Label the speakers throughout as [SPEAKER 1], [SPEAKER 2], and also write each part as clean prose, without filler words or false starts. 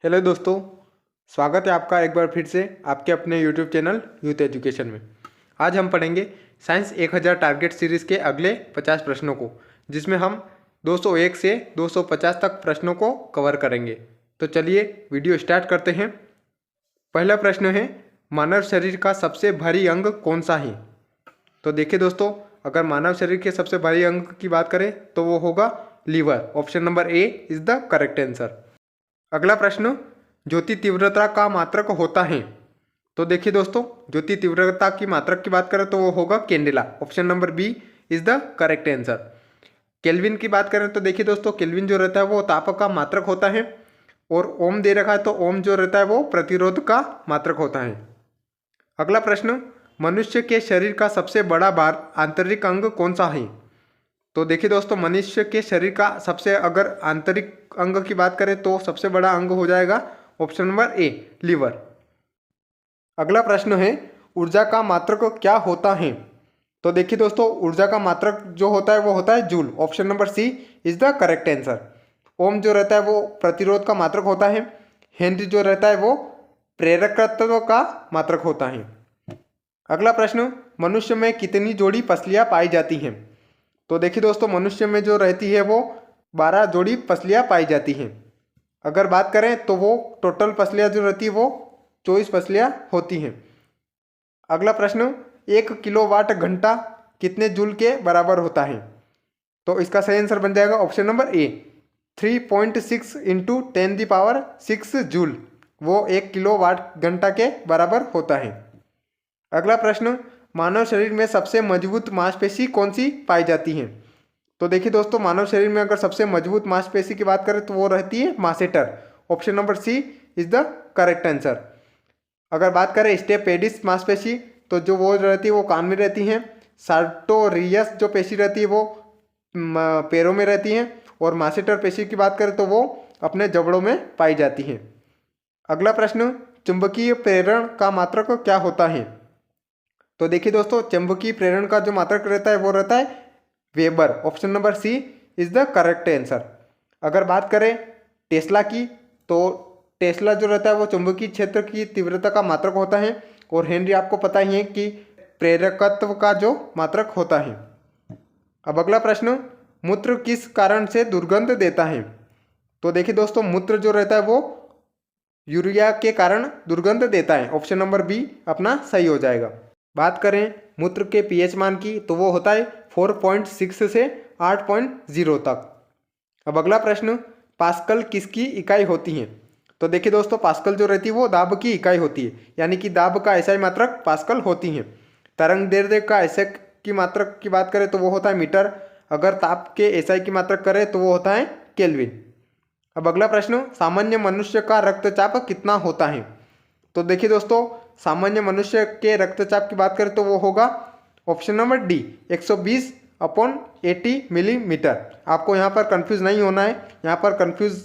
[SPEAKER 1] Hello दोस्तों, स्वागत है आपका एक बार फिर से आपके अपने यूट्यूब चैनल यूथ एजुकेशन में। आज हम पढ़ेंगे साइंस 1000 टारगेट सीरीज़ के अगले 50 प्रश्नों को, जिसमें हम 201 से 250 तक प्रश्नों को कवर करेंगे। तो चलिए वीडियो स्टार्ट करते हैं। पहला प्रश्न है, मानव शरीर का सबसे भारी अंग कौन सा है? तो देखिए दोस्तों, अगर मानव शरीर के सबसे भारी अंग की बात करें तो वो होगा lever. Option number A is the correct answer. अगला प्रश्न, ज्योति तीव्रता का मात्रक होता है? तो देखिए दोस्तों, ज्योति तीव्रता की मात्रक की बात करें तो वो होगा candela. Option number B is the correct answer. Kelvin की बात करें तो देखिए दोस्तों, केल्विन जो रहता है वो ताप का मात्रक होता है, और ओम दे रखा है तो ओम जो रहता है वो प्रतिरोध का मात्रक होता है। अगला प्रश्न, मनुष्य के शरीर का सबसे बड़ा भार आंतरिक अंग कौन सा है? तो देखिए दोस्तों, मनुष्य के शरीर का सबसे अगर आंतरिक अंग की बात करें तो सबसे बड़ा अंग हो जाएगा ऑप्शन नंबर ए लीवर। अगला प्रश्न है, ऊर्जा का मात्रक क्या होता है? तो देखिए दोस्तों, ऊर्जा का मात्रक जो होता है वो होता है joule. Option number C is the correct answer. Ohm जो रहता है वो प्रतिरोध का मात्रक होता है। हेनरी जो रहता है वो प्रेरकत्व का मात्रक होता है। अगला प्रश्न, मनुष्य में कितनी जोड़ी पसलियां पाई जाती हैं? तो देखिए दोस्तों, मनुष्य में जो रहती है वो 12 जोड़ी पसलियां पाई जाती हैं। अगर बात करें तो वो टोटल पसलियां जो रहती है वो 24 पसलियां होती हैं। अगला प्रश्न, 1 किलोवाट घंटा कितने जूल के बराबर होता है? तो इसका सही आंसर बन जाएगा ऑप्शन नंबर ए 3.6 इंटू 10⁶ जूल। वो 1 किलोवाट घंटा के बराबर होता है। अगला प्रश्न, मानव शरीर में सबसे मजबूत मांसपेशी कौन सी पाई जाती है? तो देखिए दोस्तों, मानव शरीर में अगर सबसे मजबूत मांसपेशी की बात करें तो वो रहती है मासेटर। Option number C is the correct answer. अगर बात करें स्टेपेडिस मांसपेशी तो जो वो रहती है वो कान में रहती हैं। सार्टोरियस जो पेशी रहती है वो पैरों में रहती हैं, और मासेटर पेशी की बात करें तो वो अपने जबड़ों में पाई जाती हैं। अगला प्रश्न, चुंबकीय प्रेरण का मात्रक क्या होता है? तो देखिए दोस्तों, चुंबकीय प्रेरण का जो मात्रक रहता है वो रहता है weber. Option number C is the correct answer. अगर बात करें टेस्ला की तो टेस्ला जो रहता है वो चुंबकीय क्षेत्र की तीव्रता का मात्रक होता है, और हेनरी आपको पता ही है कि प्रेरकत्व का जो मात्रक होता है। अब अगला प्रश्न, मूत्र किस कारण से दुर्गंध देता है? तो देखिए दोस्तों, मूत्र जो रहता है वो यूरिया के कारण दुर्गंध देता है। ऑप्शन नंबर बी अपना सही हो जाएगा। बात करें मूत्र के पीएच मान की तो वो होता है 4.6 से 8.0 तक। अब अगला प्रश्न, पास्कल किसकी इकाई होती है? तो देखिए दोस्तों, पास्कल जो रहती है वो दाब की इकाई होती है, यानी कि दाब का एसआई मात्रक पास्कल होती है। तरंग दैर्ध्य का एसआई की मात्रक की बात करें तो वो होता है मीटर। अगर ताप के एसआई की मात्रक करें तो वो होता है केल्विन। अब अगला प्रश्न, सामान्य मनुष्य का रक्तचाप कितना होता है? तो देखिए दोस्तों, सामान्य मनुष्य के रक्तचाप की बात करें तो वो होगा ऑप्शन नंबर डी 120/80 मिलीमीटर। आपको यहाँ पर कंफ्यूज नहीं होना है। यहाँ पर कंफ्यूज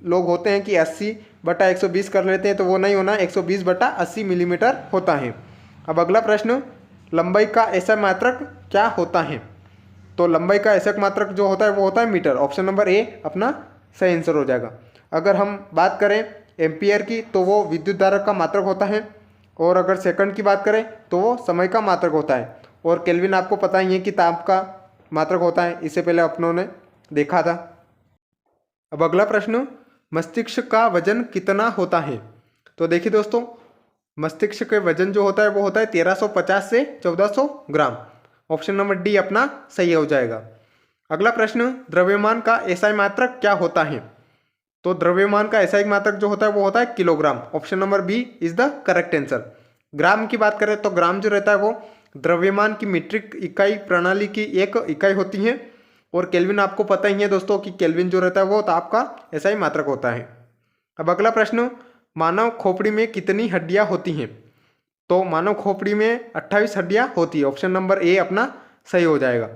[SPEAKER 1] लोग होते हैं कि 80/120 कर लेते हैं, तो वो नहीं होना है, 120/80 मिलीमीटर होता है। अब अगला प्रश्न, लंबाई का ऐसा मात्रक क्या होता है? तो लंबाई का ऐसा मात्रक जो होता है वो होता है मीटर। ऑप्शन नंबर ए अपना सही आंसर हो जाएगा। अगर हम बात करें एम्पियर की तो वो विद्युत धारा का मात्रक होता है, और अगर सेकंड की बात करें तो वो समय का मात्रक होता है, और केल्विन आपको पता ही है कि ताप का मात्रक होता है, इससे पहले अपनों ने देखा था। अब अगला प्रश्न, मस्तिष्क का वजन कितना होता है? तो देखिए दोस्तों, मस्तिष्क के वजन जो होता है वो होता है 1350 से 1400 ग्राम। ऑप्शन नंबर डी अपना सही हो जाएगा। अगला प्रश्न, द्रव्यमान का एसआई मात्रक क्या होता है? तो द्रव्यमान का एसआई मात्रक जो होता है वो होता है kilogram. Option number B is the correct answer. Gram की बात करें तो ग्राम जो रहता है वो द्रव्यमान की मीट्रिक इकाई प्रणाली की एक इकाई होती है, और केल्विन आपको पता ही है दोस्तों कि केल्विन जो रहता है वो ताप का एसआई मात्रक होता है। अब अगला प्रश्न, मानव खोपड़ी में कितनी हड्डियां होती हैं? तो मानव खोपड़ी में 28 हड्डियां होती है। ऑप्शन नंबर ए अपना सही हो जाएगा।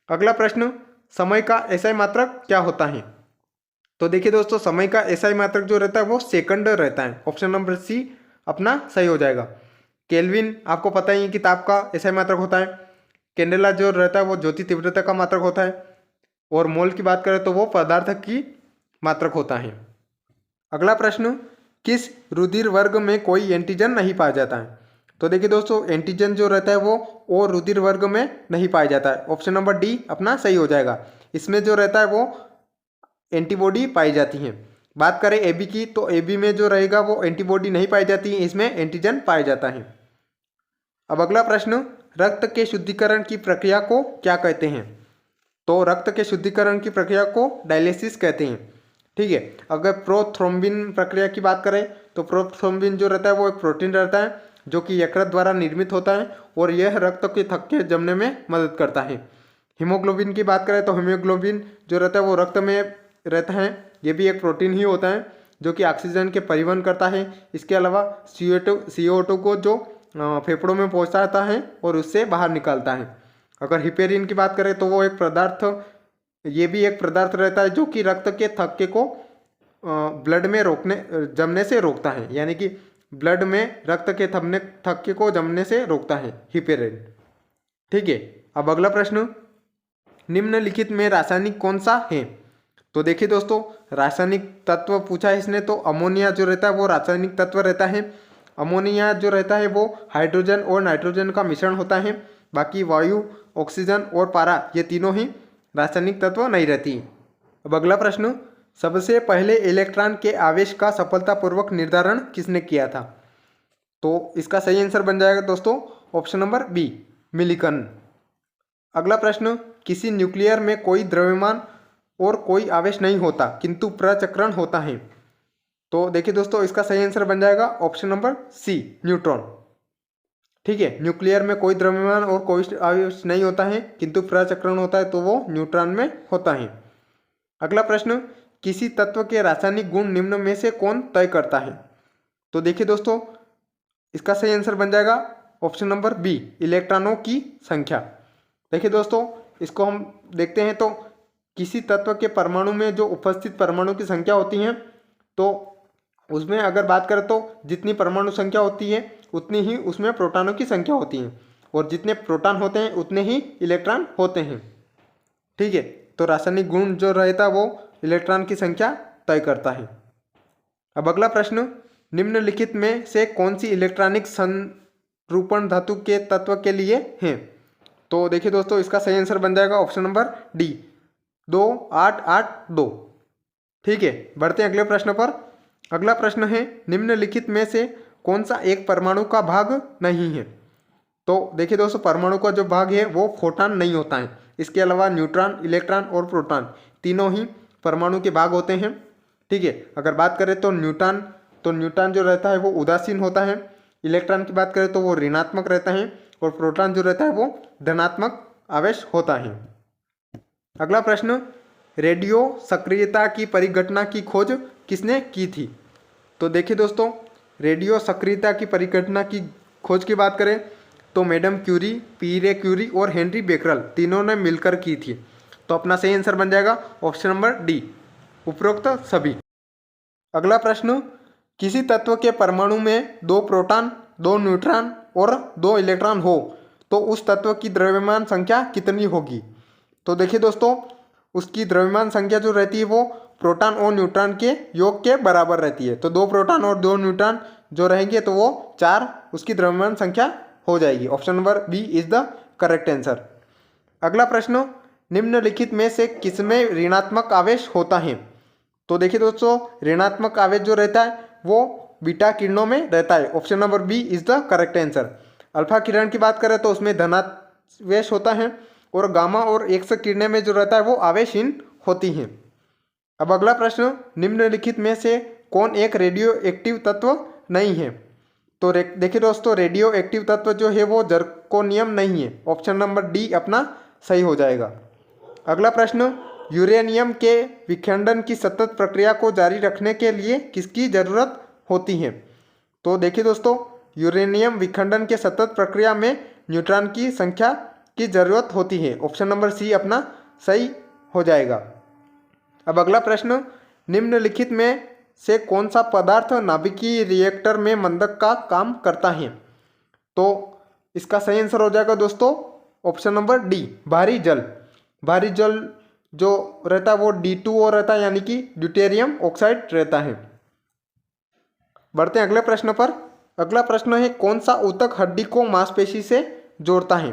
[SPEAKER 1] अगला प्रश्न, समय का एसआई मात्रक क्या होता है? तो देखिए दोस्तों, समय का एसआई मात्रक जो रहता है वो सेकंड रहता है। ऑप्शन नंबर सी अपना सही हो जाएगा। केल्विन आपको पता ही है कि ताप का एसआई मात्रक होता है। कैंडेला जो रहता है वो ज्योति तीव्रता का मात्रक होता है, और मोल की बात करें तो वो पदार्थ की मात्रक होता है। अगला प्रश्न, किस रुधिर वर्ग में कोई एंटीजन नहीं पाया जाता है? तो देखिए दोस्तों, एंटीजन जो रहता है वो ओ रुधिर वर्ग में नहीं पाया जाता है। ऑप्शन नंबर डी अपना सही हो जाएगा। इसमें जो रहता है वो एंटीबॉडी पाई जाती हैं। बात करें ए बी की, तो ए बी में जो रहेगा वो एंटीबॉडी नहीं पाई जाती है, इसमें एंटीजन पाया जाता है। अब अगला प्रश्न, रक्त के शुद्धिकरण की प्रक्रिया को क्या कहते हैं? तो रक्त के शुद्धिकरण की प्रक्रिया को डायलिसिस कहते हैं। ठीक है। अगर प्रोथ्रोम्बिन प्रक्रिया की बात करें तो प्रोथ्रोम्बिन जो रहता है वो एक प्रोटीन रहता है जो कि यकृत द्वारा निर्मित होता है और यह रक्त के थक्के जमने में मदद करता है। हीमोग्लोबिन की बात करें तो हीमोग्लोबिन जो रहता है वो रक्त में रहता है, ये भी एक प्रोटीन ही होता है जो कि ऑक्सीजन के परिवहन करता है। इसके अलावा CO2 को जो फेफड़ों में पहुंचाता है और उससे बाहर निकालता है। अगर हिपेरिन की बात करें तो वो एक पदार्थ, ये भी एक पदार्थ रहता है जो कि रक्त के थक्के को ब्लड में जमने से रोकता है, यानी कि ब्लड में रक्त के थक्के को जमने से रोकता है हिपेरिन। ठीक है। अब अगला प्रश्न, निम्नलिखित में रासायनिक कौन सा है? तो देखिए दोस्तों, रासायनिक तत्व पूछा है इसने, तो अमोनिया जो रहता है वो रासायनिक तत्व रहता है। अमोनिया जो रहता है वो हाइड्रोजन और नाइट्रोजन का मिश्रण होता है। बाकी वायु, ऑक्सीजन और पारा ये तीनों ही रासायनिक तत्व नहीं रहती। अब अगला प्रश्न, सबसे पहले इलेक्ट्रॉन के आवेश का सफलतापूर्वक निर्धारण किसने किया था? तो इसका सही आंसर बन जाएगा दोस्तों ऑप्शन नंबर बी, मिलिकन। अगला प्रश्न, किसी न्यूक्लियर में कोई द्रव्यमान और कोई आवेश नहीं होता किंतु प्रचक्रण होता है। तो देखिए दोस्तों, इसका सही आंसर बन जाएगा ऑप्शन नंबर सी, न्यूट्रॉन। ठीक है। न्यूक्लियर में कोई द्रव्यमान और कोई आवेश नहीं होता है किंतु प्रचक्रण होता है, तो वो न्यूट्रॉन में होता है। अगला प्रश्न, किसी तत्व के रासायनिक गुण निम्न में से कौन तय करता है? तो देखिए दोस्तों, इसका सही आंसर बन जाएगा ऑप्शन नंबर बी, इलेक्ट्रॉनों की संख्या। देखिए दोस्तों, इसको हम देखते हैं तो किसी तत्व के परमाणु में जो उपस्थित परमाणु की संख्या होती है, तो उसमें अगर बात करें तो जितनी परमाणु संख्या होती है उतनी ही उसमें प्रोटॉनों की संख्या होती है, और जितने प्रोटॉन होते हैं उतने ही इलेक्ट्रॉन होते हैं। ठीक है। तो रासायनिक गुण जो रहता है वो इलेक्ट्रॉन की संख्या तय करता है। अब अगला प्रश्न, निम्नलिखित में से कौन सी इलेक्ट्रॉनिक संरूपण धातु के तत्व के लिए है? तो देखिए दोस्तों, इसका सही आंसर बन जाएगा ऑप्शन नंबर डी, 2882। ठीक है। बढ़ते हैं अगले प्रश्न पर। अगला प्रश्न है, निम्नलिखित में से कौन सा एक परमाणु का भाग नहीं है? तो देखिए दोस्तों, परमाणु का जो भाग है वो फोटॉन नहीं होता है। इसके अलावा न्यूट्रॉन, इलेक्ट्रॉन और प्रोटॉन तीनों ही परमाणु के भाग होते हैं। ठीक है। अगर बात करें तो न्यूट्रॉन जो रहता है वो उदासीन होता है। इलेक्ट्रॉन की बात करें तो वो ऋणात्मक रहता है, और प्रोटॉन जो रहता है वो धनात्मक आवेश होता है। अगला प्रश्न, रेडियो सक्रियता की परिघटना की खोज किसने की थी? तो देखिए दोस्तों, रेडियो सक्रियता की परिघटना की खोज की बात करें तो मैडम क्यूरी, पीरे क्यूरी और हेनरी बेकरल तीनों ने मिलकर की थी। तो अपना सही आंसर बन जाएगा ऑप्शन नंबर डी, उपरोक्त सभी। अगला प्रश्न, किसी तत्व के परमाणु में 2 प्रोटॉन, 2 न्यूट्रॉन और 2 इलेक्ट्रॉन हो तो उस तत्व की द्रव्यमान संख्या कितनी होगी? तो देखिए दोस्तों, उसकी द्रव्यमान संख्या जो रहती है वो प्रोटॉन और न्यूट्रॉन के योग के बराबर रहती है। तो 2 प्रोटॉन और 2 न्यूट्रॉन जो रहेंगे तो वो 4 उसकी द्रव्यमान संख्या हो जाएगी। Option number B is the correct answer. अगला प्रश्न, निम्नलिखित में से किसमें ऋणात्मक आवेश होता है? तो देखिए दोस्तों, ऋणात्मक आवेश जो रहता है वो बीटा किरणों में रहता है। Option number B is the correct answer. Alpha किरण की बात करें तो उसमें धनावेश होता है, और गामा और एक्स किरणें में जो रहता है वो आवेशहीन होती हैं। अब अगला प्रश्न, निम्नलिखित में से कौन एक रेडियो एक्टिव तत्व नहीं है? तो देखिए दोस्तों, रेडियो एक्टिव तत्व जो है वो जर्कोनियम नहीं है। ऑप्शन नंबर डी अपना सही हो जाएगा। अगला प्रश्न, यूरेनियम के विखंडन की सतत प्रक्रिया को जारी रखने के लिए किसकी जरूरत होती है? तो देखिए दोस्तों, यूरेनियम विखंडन के सतत प्रक्रिया में न्यूट्रॉन की संख्या की जरूरत होती है। ऑप्शन नंबर सी अपना सही हो जाएगा। अब अगला प्रश्न, निम्नलिखित में से कौन सा पदार्थ नाभिकीय रिएक्टर में मंदक का काम करता है? तो इसका सही आंसर हो जाएगा दोस्तों ऑप्शन नंबर डी, भारी जल। भारी जल जो रहता है वो D2O रहता है, यानी कि ड्यूटेरियम ऑक्साइड रहता है। बढ़ते हैं अगले प्रश्न पर। अगला प्रश्न है कौन सा ऊतक हड्डी को मांसपेशी से जोड़ता है।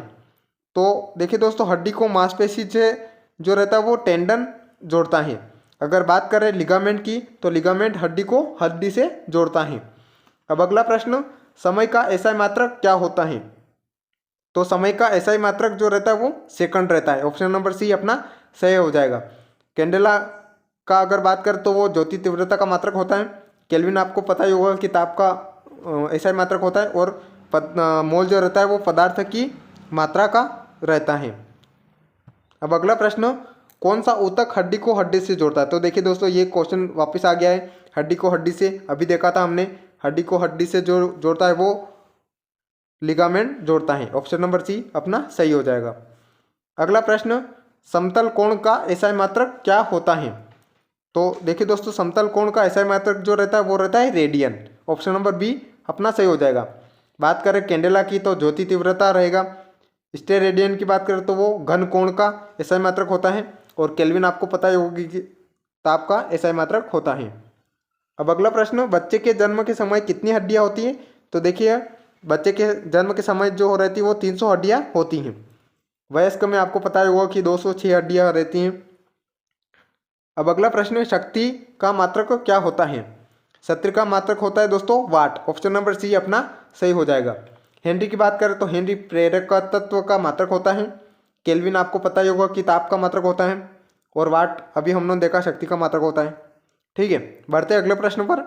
[SPEAKER 1] तो देखिए दोस्तों, हड्डी को मांसपेशी से जो रहता है वो टेंडन जोड़ता है। अगर बात करें लिगामेंट की तो लिगामेंट हड्डी को हड्डी से जोड़ता है। अब अगला प्रश्न, समय का एसआई मात्रक क्या होता है। तो समय का एसआई मात्रक जो रहता है वो सेकंड रहता है। ऑप्शन नंबर सी अपना सही हो जाएगा। कैंडेला का अगर बात करें तो वो ज्योति तीव्रता का मात्रक होता है। केल्विन आपको पता ही होगा कि ताप का एसआई मात्रक होता है। और मोल जो रहता है वो पदार्थ की मात्रा का रहता है। अब अगला प्रश्न, कौन सा ऊतक हड्डी को हड्डी से जोड़ता है। तो देखिए दोस्तों, ये क्वेश्चन वापस आ गया है। हड्डी को हड्डी से अभी देखा था हमने, हड्डी को हड्डी से जो जोड़ता है वो लिगामेंट जोड़ता है। ऑप्शन नंबर सी अपना सही हो जाएगा। अगला प्रश्न, समतल कोण का एसआई मात्रक क्या होता है। तो देखिए दोस्तों, समतल कोण का एसआई मात्रक जो रहता है वो रहता है रेडियन। ऑप्शन नंबर बी अपना सही हो जाएगा। बात करें कैंडेला की तो ज्योति तीव्रता रहेगा। स्टेरेडियन की बात करें तो वो घन कोण का एसआई मात्रक होता है। और केल्विन आपको पता ही होगी कि ताप का एसआई मात्रक होता है। अब अगला प्रश्न, बच्चे के जन्म के समय कितनी हड्डियां होती हैं। तो देखिए, बच्चे के जन्म के समय जो रहती है वो 300 हड्डियां होती हैं। वयस्क में आपको पता ही होगा कि 206 हड्डियां रहती हैं। अब अगला प्रश्न, शक्ति का मात्रक क्या होता है। शक्ति का मात्रक होता है दोस्तों वाट। ऑप्शन नंबर सी अपना सही हो जाएगा। हेनरी की बात करें तो हेनरी प्रेरक तत्व का मात्रक होता है। केल्विन आपको पता ही होगा कि ताप का मात्रक होता है। और वाट अभी हमने देखा शक्ति का मात्रक होता है। ठीक है, बढ़ते हैं अगले प्रश्न पर।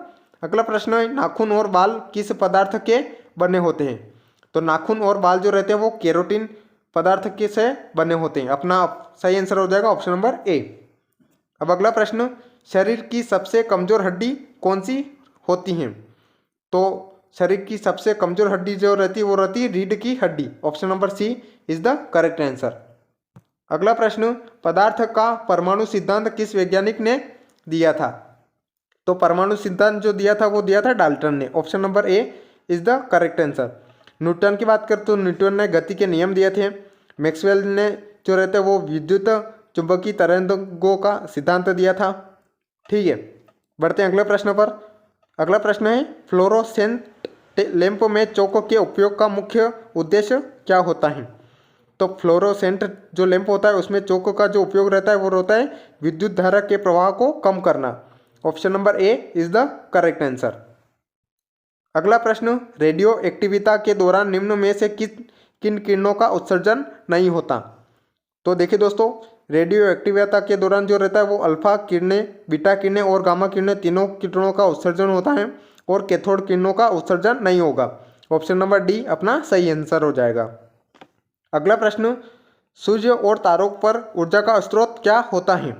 [SPEAKER 1] अगला प्रश्न है, नाखून और बाल किस पदार्थ के बने होते हैं। तो नाखून और बाल जो रहते हैं वो केरोटिन पदार्थ के से बने होते हैं। अपना सही आंसर हो जाएगा ऑप्शन नंबर ए। अब अगला प्रश्न, शरीर की सबसे कमजोर हड्डी कौन सी होती है। तो शरीर की सबसे कमजोर हड्डी जो रहती है वो रहती है रीढ़ की हड्डी। Option number C is the correct answer. अगला प्रश्न, पदार्थ का परमाणु सिद्धांत किस वैज्ञानिक ने दिया था। तो परमाणु सिद्धांत जो दिया था वो दिया था डाल्टन ने। Option number A is the correct answer. Newton की बात करें तो न्यूटन ने गति के नियम दिए थे। मैक्सवेल ने जो रहते वो विद्युत चुंबकीय तरंगों का सिद्धांत दिया था। ठीक है, बढ़ते हैं अगले प्रश्न पर। अगला प्रश्न है, फ्लोरोसेंट लैंप में चौक के उपयोग का मुख्य उद्देश्य क्या होता है। तो फ्लोरोसेंट जो लैंप होता है उसमें चौक का जो उपयोग रहता है वो रहता है विद्युत धारा के प्रवाह को कम करना। Option number A is the correct answer. अगला प्रश्न, रेडियो एक्टिविता के दौरान निम्न में से किन किरणों का उत्सर्जन नहीं होता। तो देखिए दोस्तों, रेडियो एक्टिविता के दौरान जो रहता है वो अल्फा किरणें, बीटा किरणें और गामा किरणें तीनों किरणों का उत्सर्जन होता है। और कैथोड किरणों का उत्सर्जन नहीं होगा। ऑप्शन नंबर डी अपना सही आंसर हो जाएगा। अगला प्रश्न, सूर्य और तारों पर ऊर्जा का स्रोत क्या होता है।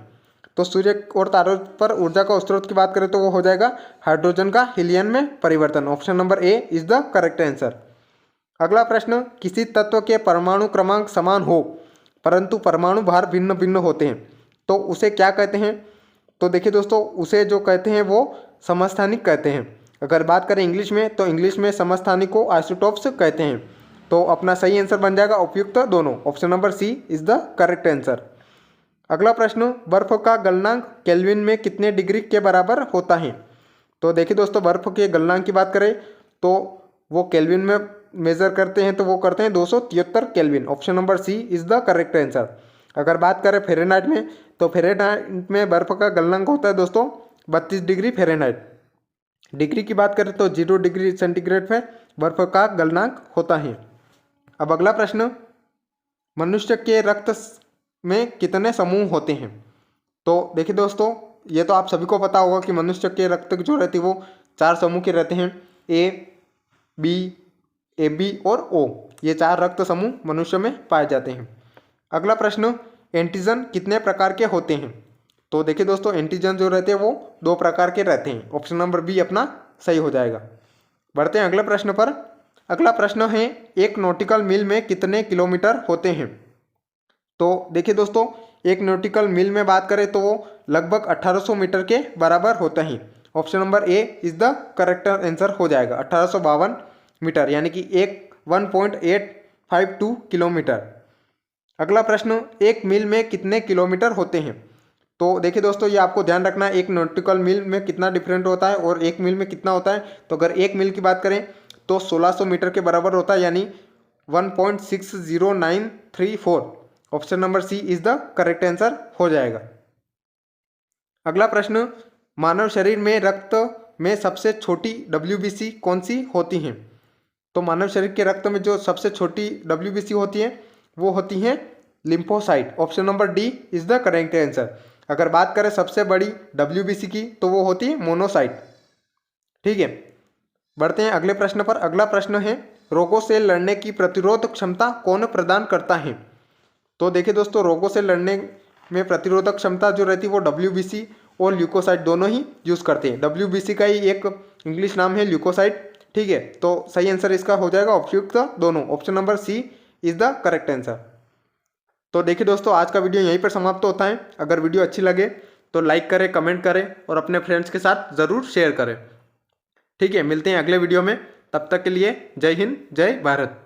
[SPEAKER 1] तो सूर्य और तारों पर ऊर्जा का स्रोत की बात करें तो वो हो जाएगा हाइड्रोजन का हीलियम में परिवर्तन। Option number A is the correct answer. अगला प्रश्न, किसी तत्व के परमाणु क्रमांक समान हो परंतु परमाणु भार भिन्न भिन्न होते हैं तो उसे क्या कहते हैं। तो देखिए दोस्तों, उसे जो कहते हैं वो समस्थानिक कहते हैं। अगर बात करें इंग्लिश में तो इंग्लिश में समस्थानिक को आइसोटोप्स कहते हैं। तो अपना सही आंसर बन जाएगा उपयुक्त दोनों। Option number C is the correct answer. अगला प्रश्न, बर्फ का गलनांक केल्विन में कितने डिग्री के बराबर होता है। तो देखिए दोस्तों, बर्फ के गलनांक की बात करें तो वो केल्विन में मेजर करते हैं तो वो करते हैं 273 kelvin. Option number C is the correct answer. अगर बात करें फ़ारेनहाइट में तो फ़ारेनहाइट में बर्फ का गलनांक होता है दोस्तों 32 डिग्री फ़ारेनहाइट। डिग्री की बात करें तो 0 डिग्री सेंटीग्रेड में बर्फ का गलनांक होता है। अब अगला प्रश्न, मनुष्य के रक्त में कितने समूह होते हैं। तो देखिए दोस्तों, ये तो आप सभी को पता होगा कि मनुष्य के रक्त जो रहती है वो 4 समूह के रहते हैं। ए, बी, ए बी और ओ, ये 4 रक्त समूह मनुष्य में पाए जाते हैं। अगला प्रश्न, एंटीजन कितने प्रकार के होते हैं। तो देखिए दोस्तों, एंटीजन जो रहते हैं वो 2 प्रकार के रहते हैं। ऑप्शन नंबर बी अपना सही हो जाएगा। बढ़ते हैं अगले प्रश्न पर। अगला प्रश्न है, एक नॉटिकल मील में कितने किलोमीटर होते हैं। तो देखिए दोस्तों, एक नॉटिकल मील में बात करें तो वो लगभग 1800 मीटर के बराबर होते हैं। Option number A is the correct answer हो जाएगा 1852 मीटर, यानी कि 1.852 किलोमीटर। अगला प्रश्न, एक मील में कितने किलोमीटर होते हैं। तो देखिए दोस्तों, ये आपको ध्यान रखना है, एक नॉटिकल मील में कितना डिफरेंट होता है और एक मील में कितना होता है। तो अगर एक मील की बात करें तो 1600 मीटर के बराबर होता है, यानी 1.60934। Option number C is the correct answer हो जाएगा। अगला प्रश्न, मानव शरीर में रक्त में सबसे छोटी WBC कौन सी होती हैं? तो मानव शरीर के रक्त में जो सबसे छोटी WBC होती है वो होती हैं lymphocyte. Option number D is the correct answer. अगर बात करें सबसे बड़ी WBC की तो वो होती है मोनोसाइट। ठीक है, बढ़ते हैं अगले प्रश्न पर। अगला प्रश्न है, रोगों से लड़ने की प्रतिरोध क्षमता कौन प्रदान करता है? तो देखिए दोस्तों, रोगों से लड़ने में प्रतिरोधक क्षमता जो रहती है वो WBC और ल्यूकोसाइट दोनों ही यूज़ करते हैं। WBC का ही एक इंग्लिश नाम है ल्यूकोसाइट। ठीक है, तो सही आंसर इसका हो जाएगा उपयुक्त दोनों। Option number C is the correct answer. तो देखिए दोस्तों, आज का वीडियो यहीं पर समाप्त होता है। अगर वीडियो अच्छी लगे तो लाइक करें, कमेंट करें और अपने फ्रेंड्स के साथ ज़रूर शेयर करें। ठीक है, मिलते हैं अगले वीडियो में। तब तक के लिए जय हिंद, जय भारत।